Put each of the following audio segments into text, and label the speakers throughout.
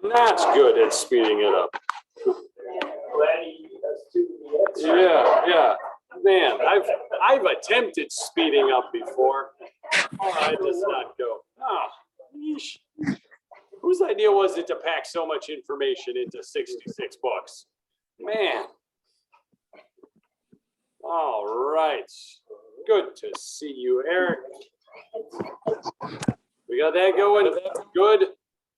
Speaker 1: Not good at speeding it up. Yeah. Man, I've attempted speeding up before. Oh, it does not go. Oh, yeesh. Whose idea was it to pack so much information into 66 books? Man. All right. Good to see you, Eric. We got that going. Good.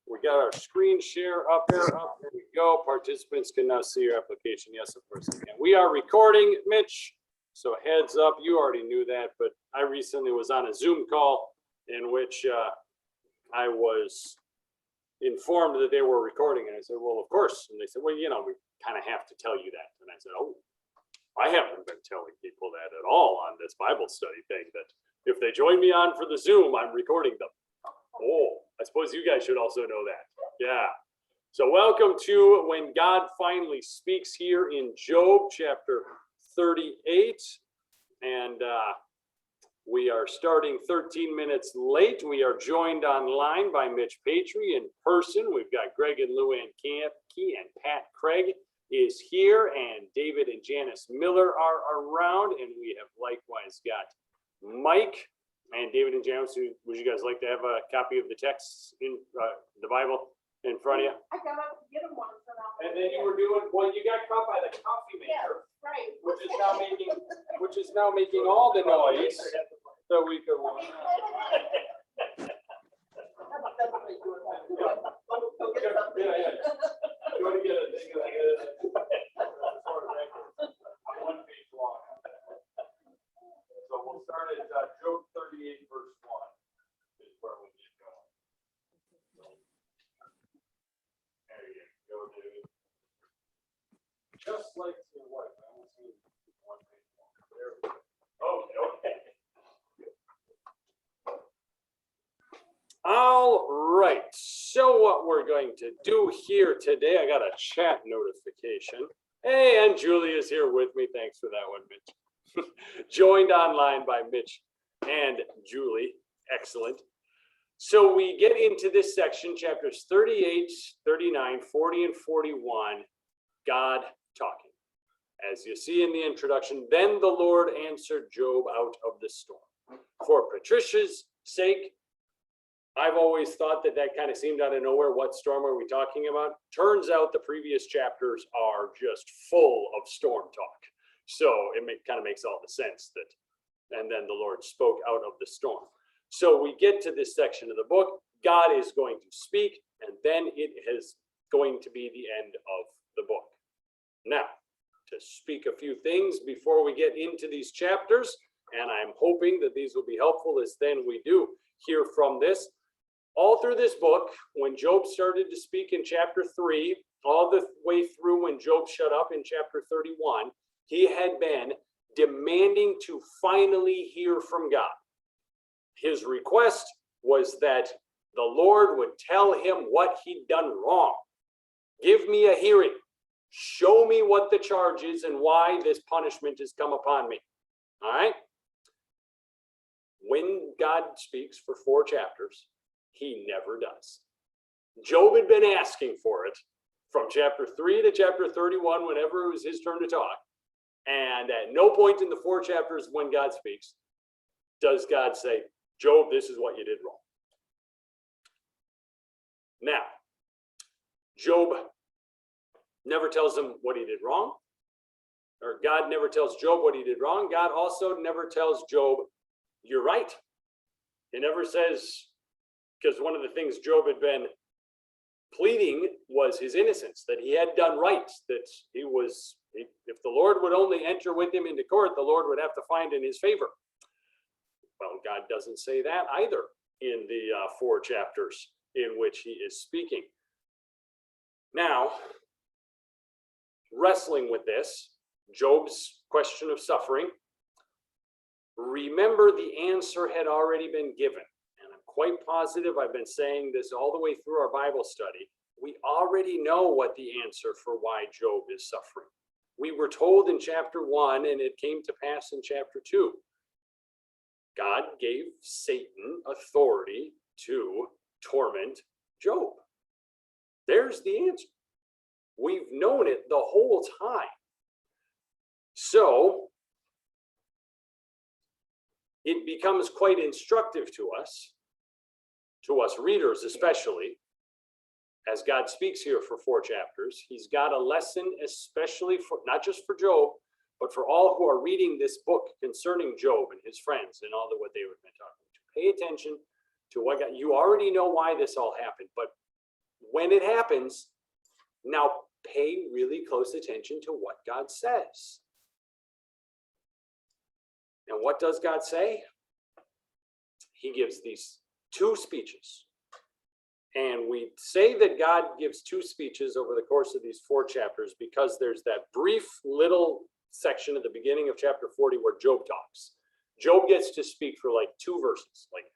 Speaker 1: We got our screen share up there. There we go. Participants can now see your application. Yes, of course they can. We are recording, Mitch. So heads up, you already knew that, but I recently was on a Zoom call in which I was informed that they were recording. And I said, well, of course. And they said, well, we kind of have to tell you that. And I said, oh, I haven't been telling people that at all on this Bible study thing, that if they join me on for the Zoom, I'm recording them. Oh, I suppose you guys should also know that. Yeah. So welcome to When God Finally Speaks here in Job chapter 38. And we are starting 13 minutes late. We are joined online by Mitch Patry in person. We've got Greg and Lou Ann Key, and Pat Craig is here, and David and Janice Miller are around, and we have likewise got Mike. And David and Janice, would you guys like to have a copy of the text in the Bible in front of you?
Speaker 2: I got to get them one.
Speaker 1: And then you were doing, well, you got caught by the coffee maker,
Speaker 2: right.
Speaker 1: which is now making all the noise that we could want. Yeah. You want to get it? One page long. So we'll start at Job 38, verse 1 is where we get going. There you go, dude. Just like your wife. I only see one page long. There we go. Okay. All right. So what we're going to do here today, I got a chat notification. Hey, and Julie is here with me. Thanks for that one, Mitch. Joined online by Mitch and Julie. Excellent. So we get into this section, chapters 38, 39, 40, and 41, God talking. As you see in the introduction, then the Lord answered Job out of the storm. For Patricia's sake, I've always thought that kind of seemed out of nowhere. What storm are we talking about? Turns out the previous chapters are just full of storm talk. So it kind of makes all the sense that, and then the Lord spoke out of the storm. So we get to this section of the book. God is going to speak, and then it is going to be the end of the book. Now, to speak a few things before we get into these chapters, and I'm hoping that these will be helpful as then we do hear from this. All through this book, when Job started to speak in chapter 3, all the way through when Job shut up in chapter 31, he had been demanding to finally hear from God. His request was that the Lord would tell him what he'd done wrong. Give me a hearing. Show me what the charge is and why this punishment has come upon me. All right? When God speaks for 4 chapters, he never does. Job had been asking for it from chapter 3 to chapter 31, whenever it was his turn to talk. And at no point in the 4 chapters when God speaks, does God say, Job, this is what you did wrong. Now, Job never tells him what he did wrong, or God never tells Job what he did wrong. God also never tells Job, you're right. He never says, because one of the things Job had been pleading was his innocence, that he had done right, that if the Lord would only enter with him into court, the Lord would have to find in his favor. Well, God doesn't say that either in the 4 chapters in which he is speaking. Now, wrestling with this, Job's question of suffering, remember the answer had already been given. And I'm quite positive, I've been saying this all the way through our Bible study, we already know what the answer for why Job is suffering. We were told in chapter 1, and it came to pass in chapter 2. God gave Satan authority to torment Job. There's the answer. We've known it the whole time. So it becomes quite instructive to us readers especially, as God speaks here for 4 chapters. He's got a lesson especially for, not just for Job, but for all who are reading this book concerning Job and his friends and all what they would have been talking to. Pay attention to what God, you already know why this all happened, but when it happens, now pay really close attention to what God says. And what does God say? He gives these 2 speeches. And we say that God gives 2 speeches over the course of these 4 chapters because there's that brief little section at the beginning of chapter 40 where Job talks. Job gets to speak for like 2 verses, like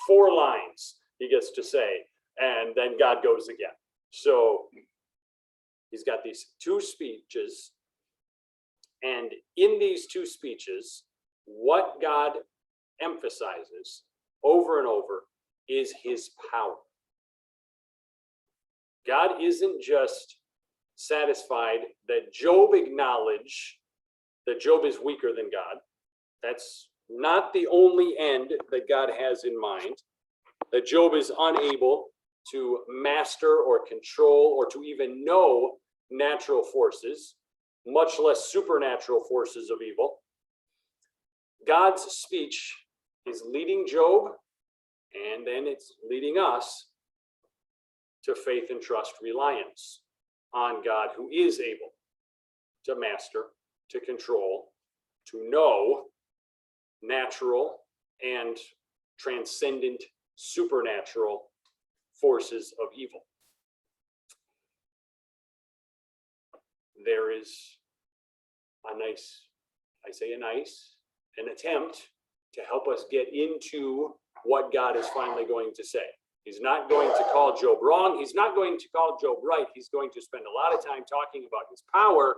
Speaker 1: 4 lines he gets to say, and then God goes again. So he's got these 2 speeches, and in these 2 speeches, what God emphasizes over and over is his power. God isn't just satisfied that Job acknowledge that Job is weaker than God. That's not the only end that God has in mind, that Job is unable to master or control or to even know natural forces, much less supernatural forces of evil. God's speech is leading Job, and then it's leading us to faith and trust reliance on God, who is able to master, to control, to know natural and transcendent supernatural forces of evil. There is an attempt to help us get into what God is finally going to say. He's not going to call Job wrong. He's not going to call Job right. He's going to spend a lot of time talking about his power,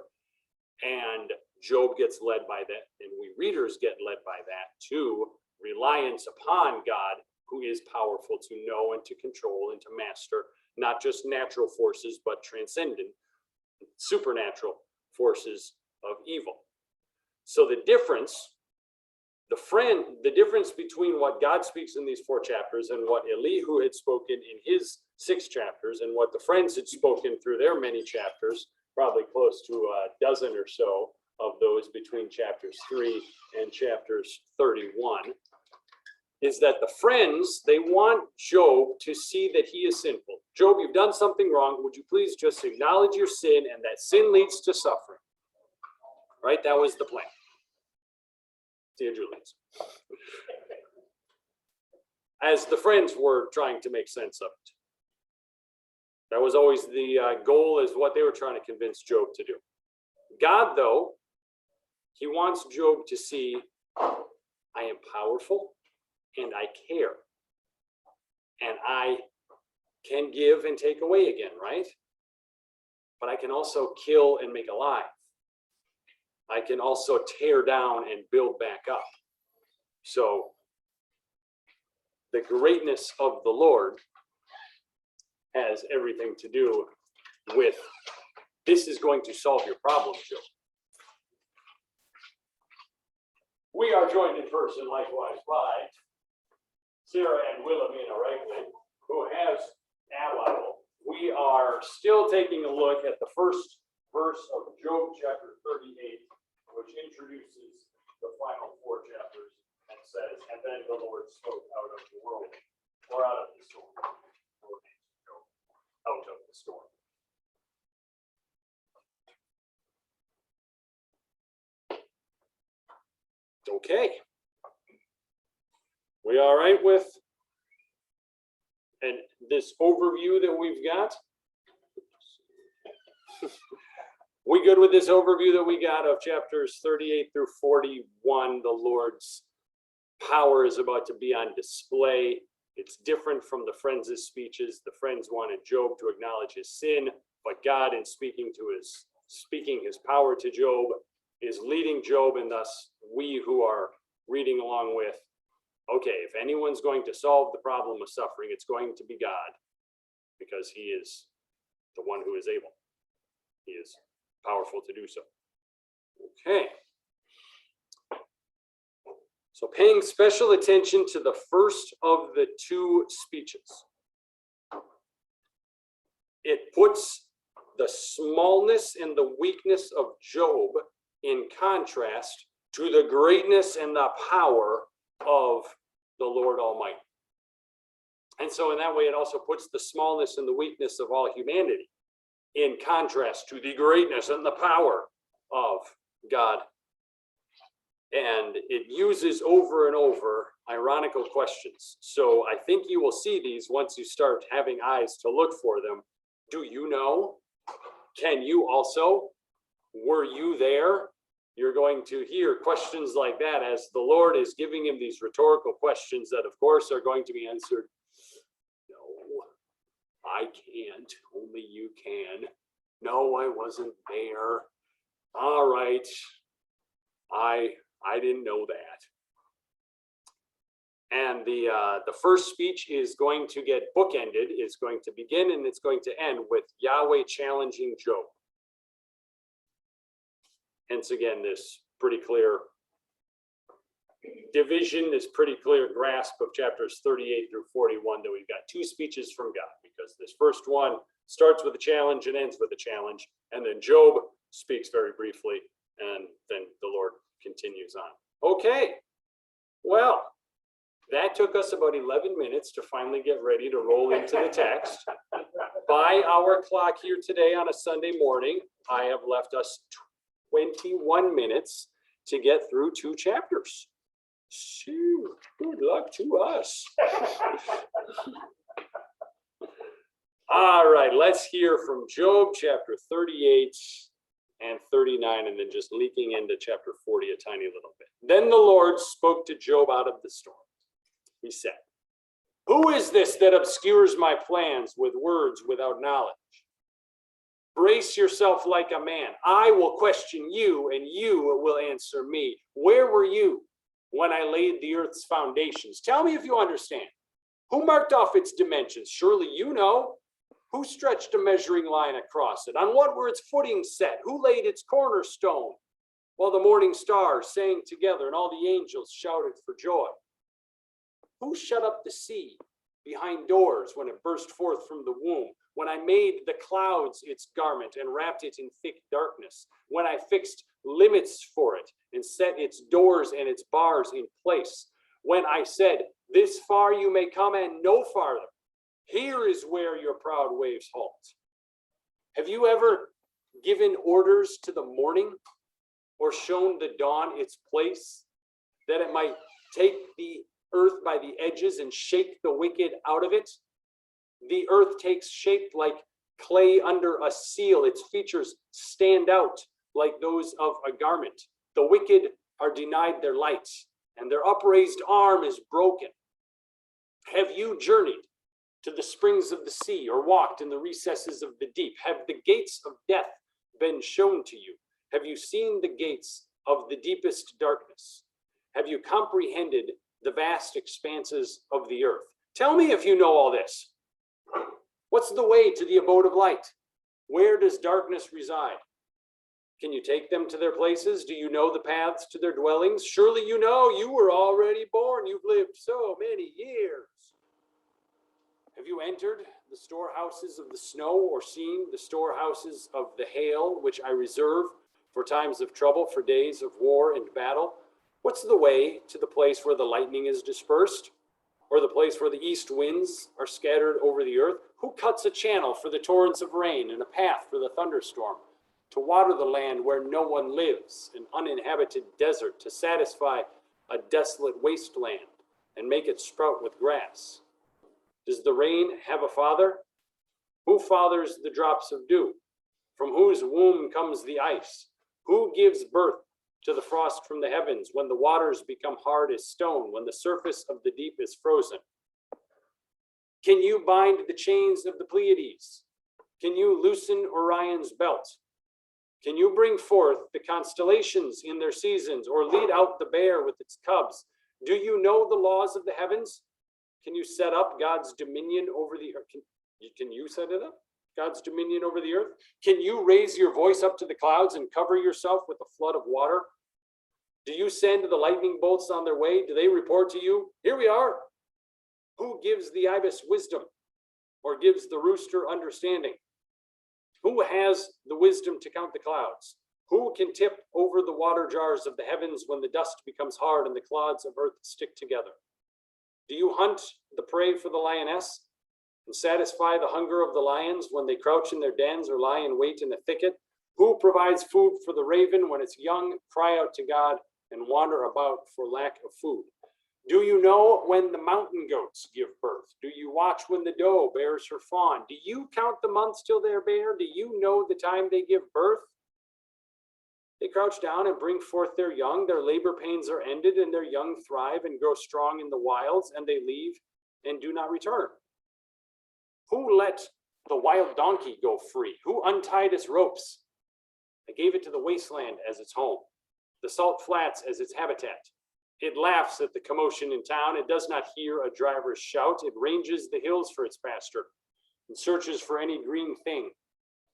Speaker 1: and Job gets led by that, and we readers get led by that to reliance upon God, who is powerful to know and to control and to master not just natural forces, but transcendent, supernatural forces of evil. So the difference between what God speaks in these 4 chapters and what Elihu had spoken in his 6 chapters and what the friends had spoken through their many chapters, probably close to a dozen or so of those between chapters 3 and chapters 31, is that the friends, they want Job to see that he is sinful. Job, you've done something wrong. Would you please just acknowledge your sin, and that sin leads to suffering? Right? That was the plan. See you, Julius. As the friends were trying to make sense of it. That was always the goal, is what they were trying to convince Job to do. God, though, he wants Job to see, I am powerful and I care. And I can give and take away again, right? But I can also kill and make alive. I can also tear down and build back up. So the greatness of the Lord has everything to do with, this is going to solve your problem, Job. We are joined in person likewise by Sarah and Wilhelmina Reichling, who has a Bible. We are still taking a look at the first verse of Job chapter 38, which introduces the final 4 chapters and says, and then the Lord spoke out of the world, or out of the storm, out of the storm. Okay. We all right with and this overview that we've got? We good with this overview that we got of chapters 38 through 41? The Lord's power is about to be on display. It's different from the friends' speeches. The friends wanted Job to acknowledge his sin, but God, in speaking his power to Job, is leading Job, and thus we who are reading along with, okay, if anyone's going to solve the problem of suffering, it's going to be God, because he is the one who is able. He is powerful to do so. Okay. So paying special attention to the first of the two speeches. It puts the smallness and the weakness of Job in contrast to the greatness and the power of the Lord Almighty. And so in that way, it also puts the smallness and the weakness of all humanity in contrast to the greatness and the power of God. And it uses over and over ironical questions. So I think you will see these once you start having eyes to look for them. Do you know? Can you also? Were you there? You're going to hear questions like that as the Lord is giving him these rhetorical questions that, of course, are going to be answered. No, I can't. Only you can. No, I wasn't there. All right. I didn't know that. And the first speech is going to get bookended. It's going to begin and it's going to end with Yahweh challenging Job. Hence, again, this pretty clear division, this pretty clear grasp of chapters 38 through 41 that we've got two speeches from God, because this first one starts with a challenge and ends with a challenge. And then Job speaks very briefly, and then the Lord continues on. Okay, well, that took us about 11 minutes to finally get ready to roll into the text. By our clock here today on a Sunday morning, I have left us 21 minutes to get through two chapters. Shoo, good luck to us. All right, let's hear from Job chapter 38 and 39, and then just leaking into chapter 40 a tiny little bit. Then the Lord spoke to Job out of the storm. He said, "Who is this that obscures my plans with words without knowledge? Brace yourself like a man. I will question you, and you will answer me. Where were you when I laid the earth's foundations? Tell me if you understand. Who marked off its dimensions? Surely you know. Who stretched a measuring line across it? On what were its footings set? Who laid its cornerstone? While the morning stars sang together and all the angels shouted for joy. Who shut up the sea behind doors when it burst forth from the womb? When I made the clouds its garment and wrapped it in thick darkness? When I fixed limits for it and set its doors and its bars in place? When I said, this far you may come and no farther. Here is where your proud waves halt. Have you ever given orders to the morning or shown the dawn its place, that it might take the earth by the edges and shake the wicked out of it? The earth takes shape like clay under a seal. Its features stand out like those of a garment. The wicked are denied their light, and their upraised arm is broken. Have you journeyed to the springs of the sea, or walked in the recesses of the deep? Have the gates of death been shown to you? Have you seen the gates of the deepest darkness? Have you comprehended the vast expanses of the earth? Tell me if you know all this. What's the way to the abode of light? Where does darkness reside? Can you take them to their places? Do you know the paths to their dwellings? Surely you know, you were already born. You've lived so many years. Have you entered the storehouses of the snow, or seen the storehouses of the hail, which I reserve for times of trouble, for days of war and battle? What's the way to the place where the lightning is dispersed, or the place where the east winds are scattered over the earth? Who cuts a channel for the torrents of rain and a path for the thunderstorm, to water the land where no one lives, an uninhabited desert, to satisfy a desolate wasteland and make it sprout with grass? Does the rain have a father? Who fathers the drops of dew? From whose womb comes the ice? Who gives birth to the frost from the heavens, when the waters become hard as stone, when the surface of the deep is frozen? Can you bind the chains of the Pleiades? Can you loosen Orion's belt? Can you bring forth the constellations in their seasons, or lead out the bear with its cubs? Do you know the laws of the heavens? Can you set up God's dominion over the earth? Can you set it up? God's dominion over the earth? Can you raise your voice up to the clouds and cover yourself with a flood of water? Do you send the lightning bolts on their way? Do they report to you, here we are? Who gives the ibis wisdom or gives the rooster understanding? Who has the wisdom to count the clouds? Who can tip over the water jars of the heavens when the dust becomes hard and the clods of earth stick together? Do you hunt the prey for the lioness and satisfy the hunger of the lions when they crouch in their dens or lie in wait in a thicket? Who provides food for the raven when its young cry out to God and wander about for lack of food? Do you know when the mountain goats give birth? Do you watch when the doe bears her fawn? Do you count the months till they bear? Do you know the time they give birth? They crouch down and bring forth their young. Their labor pains are ended, and their young thrive and grow strong in the wilds, and they leave and do not return. Who let the wild donkey go free? Who untied its ropes? I gave it to the wasteland as its home, the salt flats as its habitat. It laughs at the commotion in town. It does not hear a driver's shout. It ranges the hills for its pasture and searches for any green thing.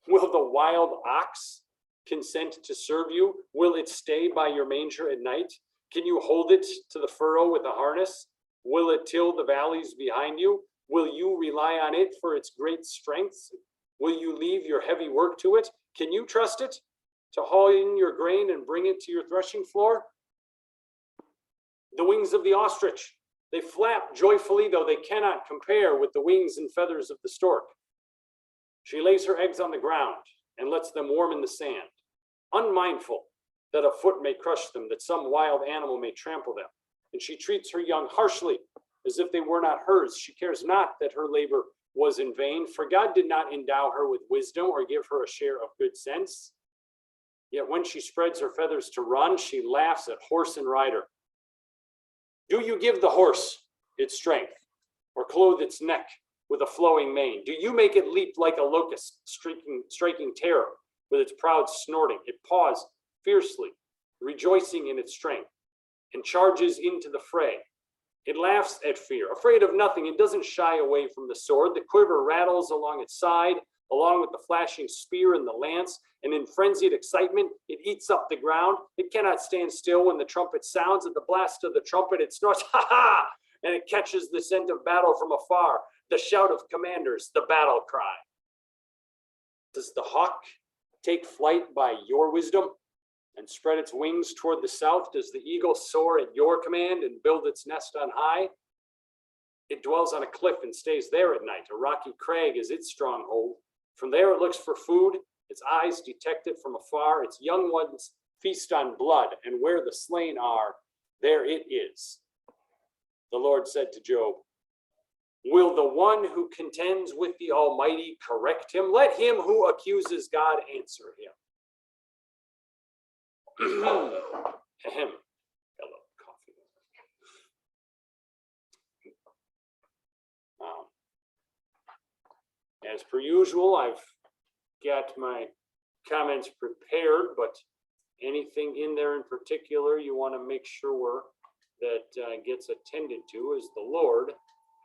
Speaker 1: Will the wild ox consent to serve you? Will it stay by your manger at night? Can you hold it to the furrow with a harness? Will it till the valleys behind you? Will you rely on it for its great strengths? Will you leave your heavy work to it? Can you trust it to haul in your grain and bring it to your threshing floor? The wings of the ostrich, they flap joyfully, though they cannot compare with the wings and feathers of the stork. She lays her eggs on the ground and lets them warm in the sand, unmindful that a foot may crush them, that some wild animal may trample them. And she treats her young harshly, as if they were not hers. She cares not that her labor was in vain, for God did not endow her with wisdom or give her a share of good sense. Yet when she spreads her feathers to run, she laughs at horse and rider. Do you give the horse its strength, or clothe its neck with a flowing mane? Do you make it leap like a locust, striking terror with its proud snorting? It paws fiercely, rejoicing in its strength, and charges into the fray. It laughs at fear, afraid of nothing. It doesn't shy away from the sword. The quiver rattles along its side, along with the flashing spear and the lance, and in frenzied excitement, it eats up the ground. It cannot stand still when the trumpet sounds. At the blast of the trumpet, it snorts, ha ha, and it catches the scent of battle from afar, the shout of commanders, the battle cry. Does the hawk take flight by your wisdom and spread its wings toward the south? Does the eagle soar at your command and build its nest on high? It dwells on a cliff and stays there at night. A rocky crag is its stronghold. From there it looks for food. Its eyes detect it from afar. Its young ones feast on blood, and where the slain are, there it is. The Lord said to Job, will the one who contends with the Almighty correct him? Let him who accuses God answer him. Ahem. Hello, coffee. As per usual, I've got my comments prepared, but anything in there in particular you want to make sure that gets attended to, as the Lord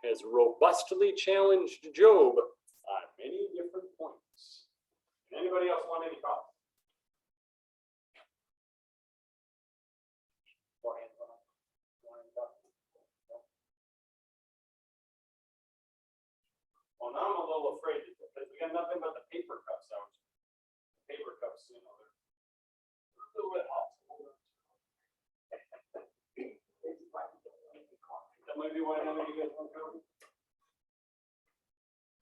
Speaker 1: has robustly challenged Job on many different points. Anybody else want any comments? Well, now I'm a little afraid because we got nothing but the paper cups out. Paper cups, you know, they're a little bit hot. That might be why none of you guys want coffee.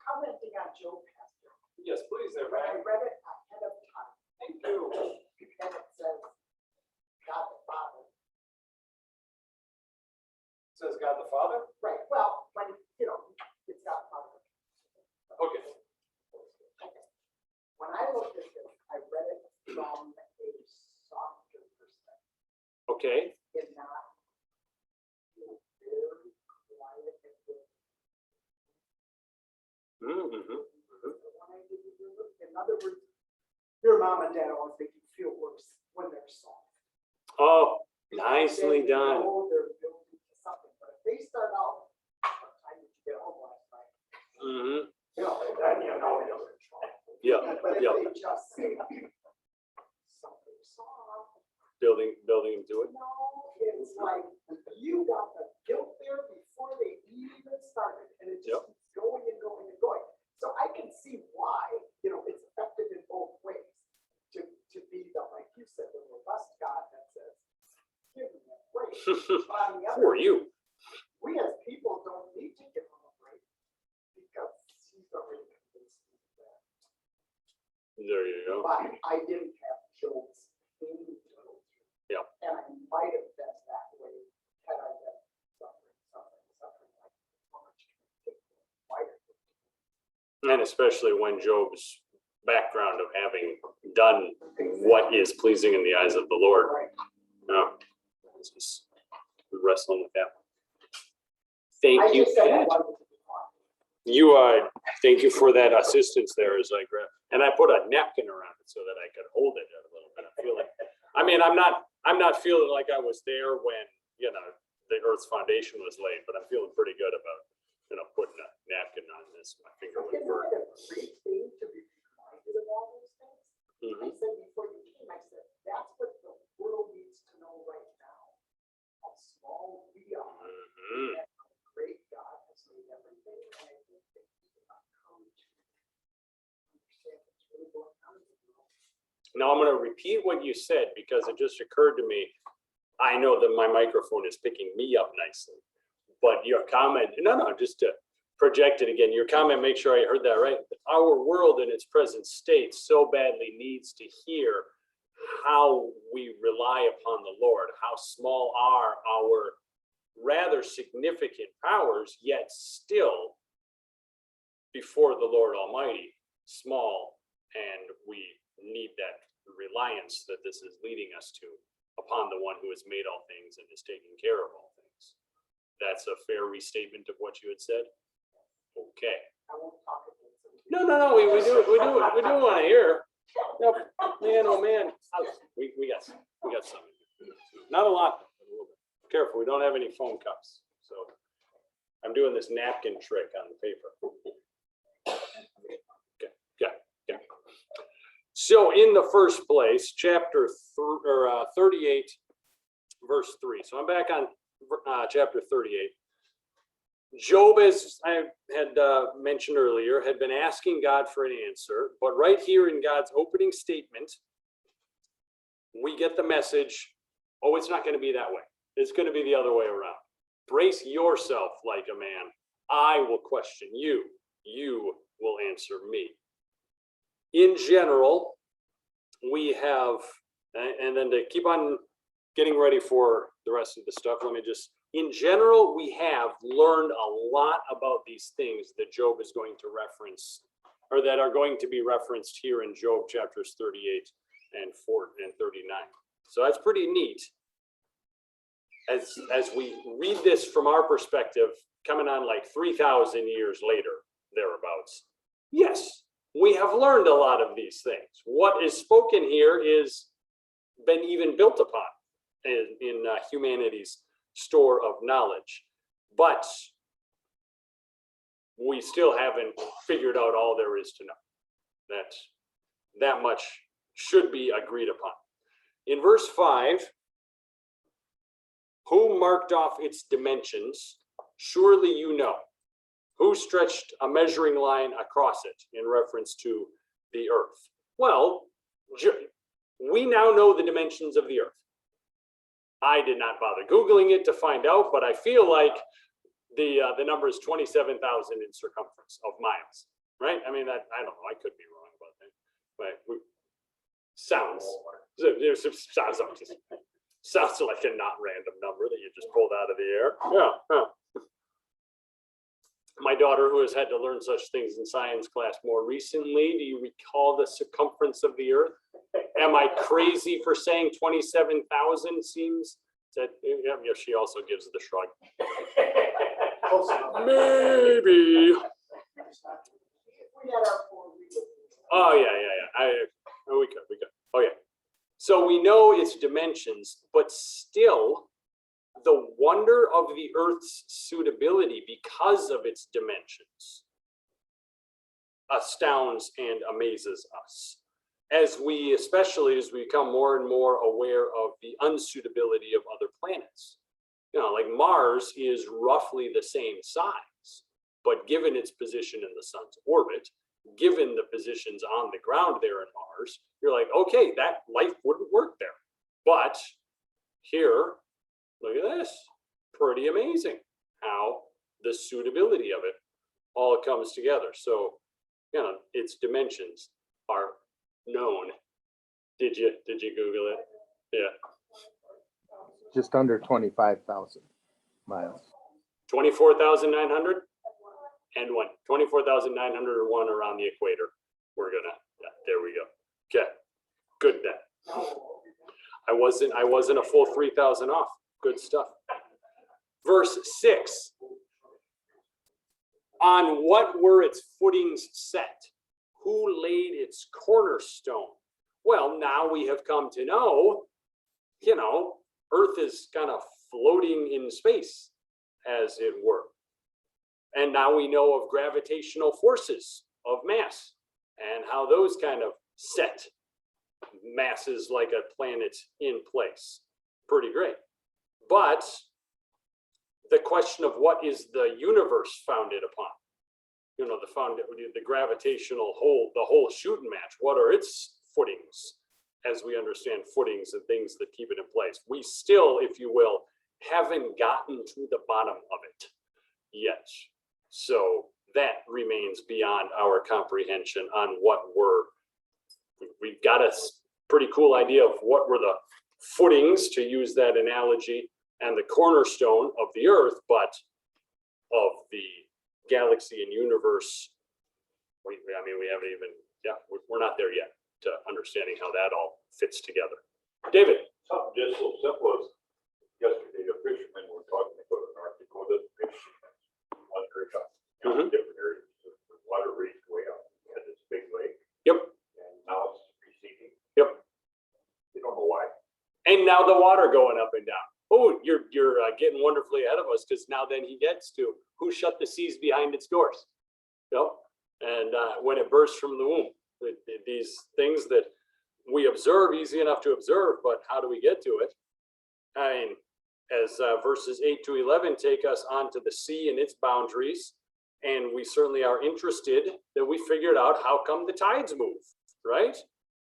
Speaker 2: Commenting on Job, Pastor.
Speaker 1: Yes, please, there,
Speaker 2: When I
Speaker 1: Ryan.
Speaker 2: read it ahead of time,
Speaker 1: Thank you.
Speaker 2: and it says, God the Father.
Speaker 1: It says God the Father?
Speaker 2: Right, well, when, you know, it's God the Father.
Speaker 1: Okay.
Speaker 2: When I looked at this, I read it from a softer perspective.
Speaker 1: Okay.
Speaker 2: In not very quiet and good. In other words, your mom and dad always make you feel worse when they're soft.
Speaker 1: Oh, nicely
Speaker 2: Then you
Speaker 1: done.
Speaker 2: know they're building to something, but if they start out, what time did you get home last night? You know, But if
Speaker 1: Yep.
Speaker 2: they just say something soft,
Speaker 1: Building into it.
Speaker 2: no, it's like you got the guilt there before they even started, and it just
Speaker 1: Yep.
Speaker 2: keeps going and going and going. So I can see why, it's effective in both ways. To be the, like you said, the robust God that says, give me a break. But on the
Speaker 1: Who
Speaker 2: other
Speaker 1: are you?
Speaker 2: we as people don't need to give him a break because he's already convinced me of that.
Speaker 1: There you go.
Speaker 2: But I didn't have Job's pain to go through.
Speaker 1: Yep.
Speaker 2: And I might have been that way had I been suffering like how much can I take? Why did it?
Speaker 1: And especially when Job's background of having done what is pleasing in the eyes of the Lord.
Speaker 2: Right.
Speaker 1: No, it's just wrestling with that.
Speaker 2: I
Speaker 1: Thank you,
Speaker 2: just said I
Speaker 1: Pat.
Speaker 2: wanted to be honest.
Speaker 1: Thank you for that assistance there as I grab, and I put a napkin around it so that I could hold it a little bit. I'm not feeling like I was there when, the Earth's foundation was laid, but I'm feeling pretty good about, putting a napkin on this. My finger would
Speaker 2: Isn't
Speaker 1: burn.
Speaker 2: it a great thing to be reminded of all those things? I
Speaker 1: Mhm.
Speaker 2: said before you came, I said, that's what the world needs to know right now. How small we are.
Speaker 1: Mhm.
Speaker 2: And how great God has made everything. And I think that we have come to understand what's really going on in the world.
Speaker 1: Now I'm going to repeat what you said because it just occurred to me. I know that my microphone is picking me up nicely, but your comment, no, just to project it again, your comment, make sure I heard that right. Our world in its present state so badly needs to hear how we rely upon the Lord, how small are our rather significant powers, yet still before the Lord Almighty, small, and we need that reliance that this is leading us to upon the one who has made all things and is taking care of all things. That's a fair restatement of what you had said? Okay.
Speaker 2: I won't talk against them.
Speaker 1: No, we do want to hear. Nope. Man, oh man. We got some. Not a lot, but a little bit. Careful, we don't have any foam cups. So I'm doing this napkin trick on the paper. Okay. So in the first place, chapter 38, verse 3. So I'm back on chapter 38. Job, as I had mentioned earlier, had been asking God for an answer, but right here in God's opening statement, we get the message, oh, it's not going to be that way. It's going to be the other way around. Brace yourself like a man. I will question you. You will answer me. In general, we have, and then to keep on getting ready for the rest of the stuff, let me just, in general, we have learned a lot about these things that Job is going to reference, or that are going to be referenced here in Job chapters 38 and 39. So that's pretty neat. As we read this from our perspective, coming on like 3,000 years later, thereabouts. Yes, we have learned a lot of these things. What is spoken here is been even built upon in humanity's store of knowledge, but we still haven't figured out all there is to know. That much should be agreed upon. In verse 5, who marked off its dimensions? Surely you know. Who stretched a measuring line across it in reference to the earth? Well, we now know the dimensions of the earth. I did not bother Googling it to find out, but I feel like the number is 27,000 in circumference of miles, right? I mean, I don't know. I could be wrong about that, but sounds like a not random number that you just pulled out of the air. Yeah. My daughter, who has had to learn such things in science class more recently, do you recall the circumference of the earth? Am I crazy for saying 27,000 seems that, yeah, she also gives the shrug. Maybe. Oh, yeah. We could. Oh, yeah. So we know its dimensions, but still, the wonder of the earth's suitability because of its dimensions astounds and amazes us. Especially as we become more and more aware of the unsuitability of other planets. Like Mars is roughly the same size, but given its position in the sun's orbit, given the positions on the ground there in Mars, you're like, okay, that life wouldn't work there. But here, look at this, pretty amazing how the suitability of it all comes together. So, its dimensions are known. Did you Google it? Yeah.
Speaker 3: Just under 25,000 miles.
Speaker 1: 24,900 and 24,901 around the equator. There we go. Okay, good then. I wasn't a full 3,000 off. Good stuff. Verse 6. On what were its footings set? Who laid its cornerstone? Well, now we have come to know, Earth is kind of floating in space, as it were. And now we know of gravitational forces of mass and how those kind of set masses like a planet in place. Pretty great. But the question of what is the universe founded upon? The gravitational the whole shooting match. What are its footings, as we understand footings and things that keep it in place? We still, if you will, haven't gotten to the bottom of it yet. So that remains beyond our comprehension on we've got a pretty cool idea of what were the footings, to use that analogy, and the cornerstone of the Earth, but of the galaxy and universe, we haven't even, we're not there yet to understanding how that all fits together. David.
Speaker 4: Something just so simple as yesterday, the fishermen were talking about North Dakota fishermen, wondering how different areas of the water raised way up. We had this big lake.
Speaker 1: Yep.
Speaker 4: And now it's receding.
Speaker 1: Yep.
Speaker 4: You don't know why.
Speaker 1: And now the water going up and down. Oh, you're getting wonderfully ahead of us, because now then he gets to who shut the seas behind its doors. And when it bursts from the womb, these things that we observe, easy enough to observe, but how do we get to it? I mean, as verses 8 to 11 take us onto the sea and its boundaries, and we certainly are interested that we figured out how come the tides move, right?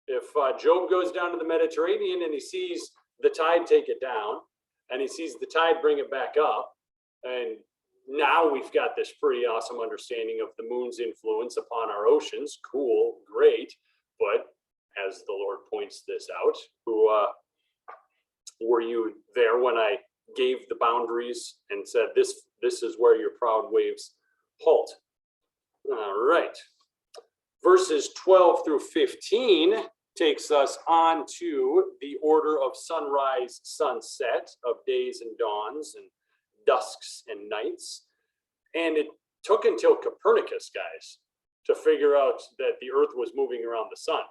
Speaker 1: If Job goes down to the Mediterranean and he sees the tide take it down, and he sees the tide bring it back up, and now we've got this pretty awesome understanding of the moon's influence upon our oceans. Cool, great. But as the Lord points this out, were you there when I gave the boundaries and said, this is where your proud waves halt? All right. Verses 12 through 15 takes us on to the order of sunrise, sunset, of days and dawns and dusks and nights. And it took until Copernicus, guys, to figure out that the Earth was moving around the sun,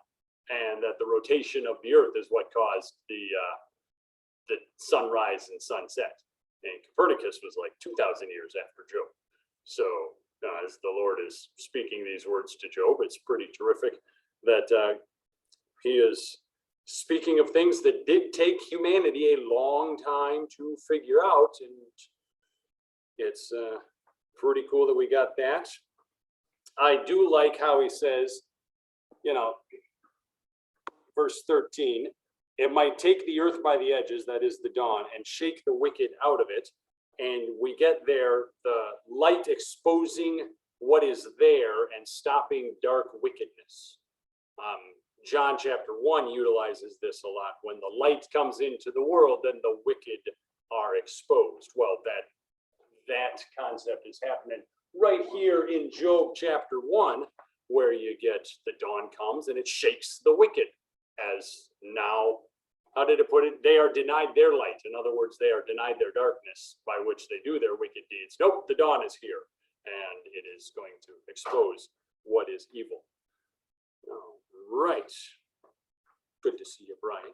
Speaker 1: and that the rotation of the Earth is what caused the sunrise and sunset. And Copernicus was like 2,000 years after Job. So as the Lord is speaking these words to Job, it's pretty terrific that he is speaking of things that did take humanity a long time to figure out, and it's pretty cool that we got that. I do like how he says, verse 13, it might take the earth by the edges, that is the dawn, and shake the wicked out of it. And we get there, the light exposing what is there and stopping dark wickedness. John chapter 1 utilizes this a lot. When the light comes into the world, then the wicked are exposed. Well, that concept is happening right here in Job chapter 1, where you get the dawn comes and it shakes the wicked, as now, how did it put it? They are denied their light. In other words, they are denied their darkness by which they do their wicked deeds. Nope, the dawn is here, and it is going to expose what is evil. All right. Good to see you, Brian.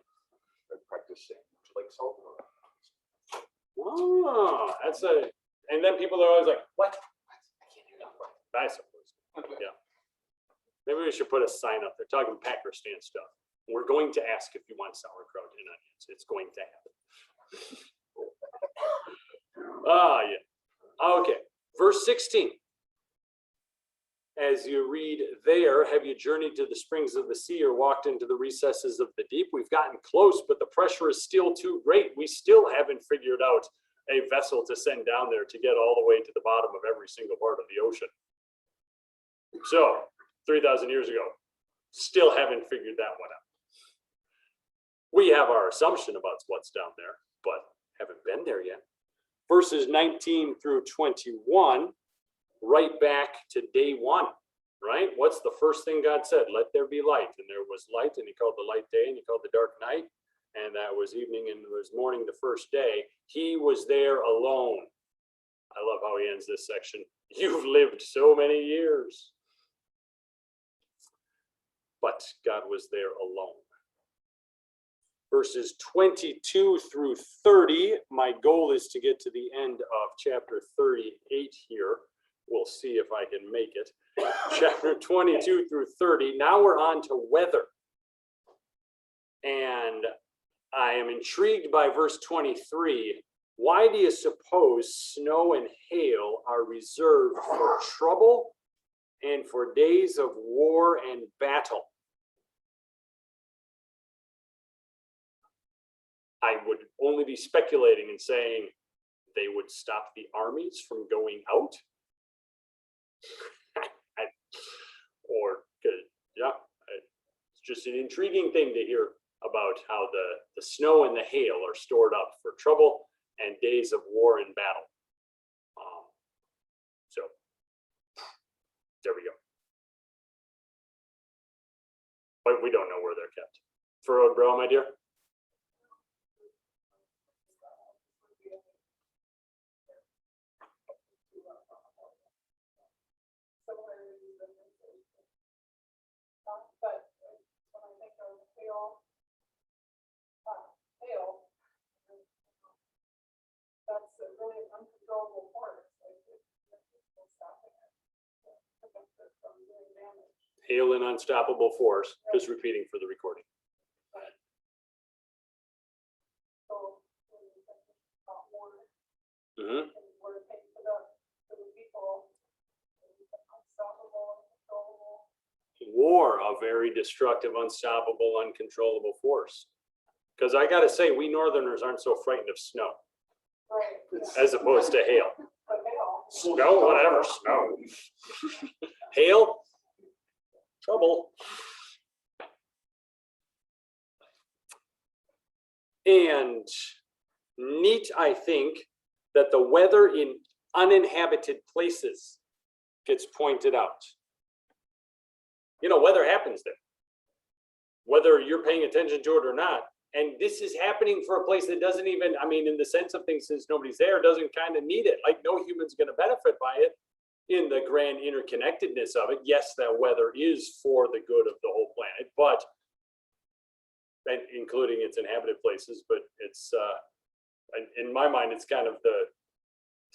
Speaker 4: I practice saying, like salt.
Speaker 1: Oh, and then people are always like, what? I can't do that. I suppose. Yeah. Maybe we should put a sign up there talking Pakistan stuff. We're going to ask if you want sauerkraut and onions. It's going to happen. Yeah. Okay. Verse 16. As you read there, have you journeyed to the springs of the sea or walked into the recesses of the deep? We've gotten close, but the pressure is still too great. We still haven't figured out a vessel to send down there to get all the way to the bottom of every single part of the ocean. So 3,000 years ago, still haven't figured that one out. We have our assumption about what's down there, but haven't been there yet. Verses 19 through 21, right back to day one, right? What's the first thing God said? Let there be light. And there was light, and he called the light day, and he called the dark night. And that was evening, and it was morning the first day. He was there alone. I love how he ends this section. You've lived so many years. But God was there alone. Verses 22 through 30. My goal is to get to the end of chapter 38 here. We'll see if I can make it. Chapter 22 through 30. Now we're on to weather. And I am intrigued by verse 23. Why do you suppose snow and hail are reserved for trouble and for days of war and battle? I would only be speculating and saying they would stop the armies from going out. It's just an intriguing thing to hear about how the snow and the hail are stored up for trouble and days of war and battle. So there we go. But we don't know where they're kept. Furrowed brow, my dear.
Speaker 5: That's a really uncontrollable force.
Speaker 1: Hail an unstoppable force. Just repeating for the recording. Mm-hmm. War, a very destructive, unstoppable, uncontrollable force. Because I got to say, we Northerners aren't so frightened of snow.
Speaker 5: Right.
Speaker 1: As opposed to hail.
Speaker 5: But hail.
Speaker 1: Snow, whatever, snow. Hail, trouble. And neat, I think, that the weather in uninhabited places gets pointed out. You know, weather happens there, whether you're paying attention to it or not. And this is happening for a place that doesn't even, I mean, in the sense of things, since nobody's there, doesn't kind of need it. Like no human's going to benefit by it in the grand interconnectedness of it. Yes, that weather is for the good of the whole planet, but, and including its inhabited places, but it's, in my mind, it's kind of the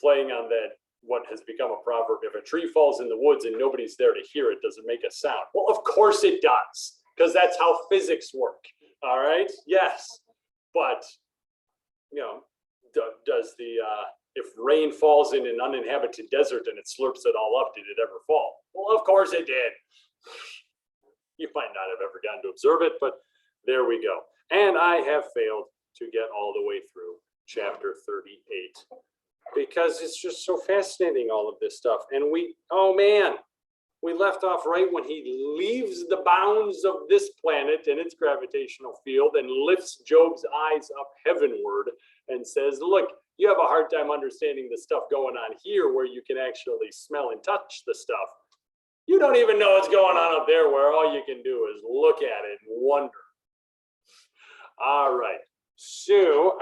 Speaker 1: playing on that, what has become a proverb. If a tree falls in the woods and nobody's there to hear it, does it make a sound? Well, of course it does, because that's how physics work. All right. Yes. But, you know, does the, if rain falls in an uninhabited desert and it slurps it all up, did it ever fall? Well, of course it did. You might not have ever gotten to observe it, but there we go. And I have failed to get all the way through chapter 38 because it's just so fascinating, all of this stuff. And we, oh man, we left off right when he leaves the bounds of this planet and its gravitational field and lifts Job's eyes up heavenward and says, look, you have a hard time understanding the stuff going on here where you can actually smell and touch the stuff. You don't even know what's going on up there where all you can do is look at it and wonder. All right, so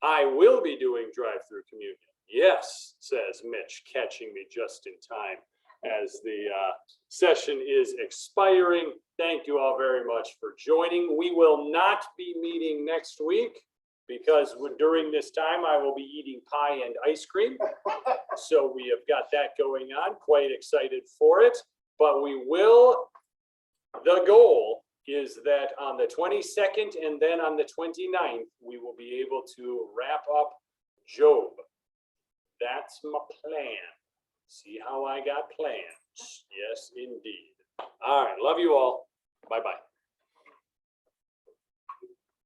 Speaker 1: I will be doing drive-through communion. Yes, says Mitch, catching me just in time as the session is expiring. Thank you all very much for joining. We will not be meeting next week because during this time I will be eating pie and ice cream. So we have got that going on. Quite excited for it. but we will, the goal is that on the 22nd and then on the 29th, we will be able to wrap up Job. That's my plan. See how I got plans? Yes, indeed. All right, love you all. Bye-bye.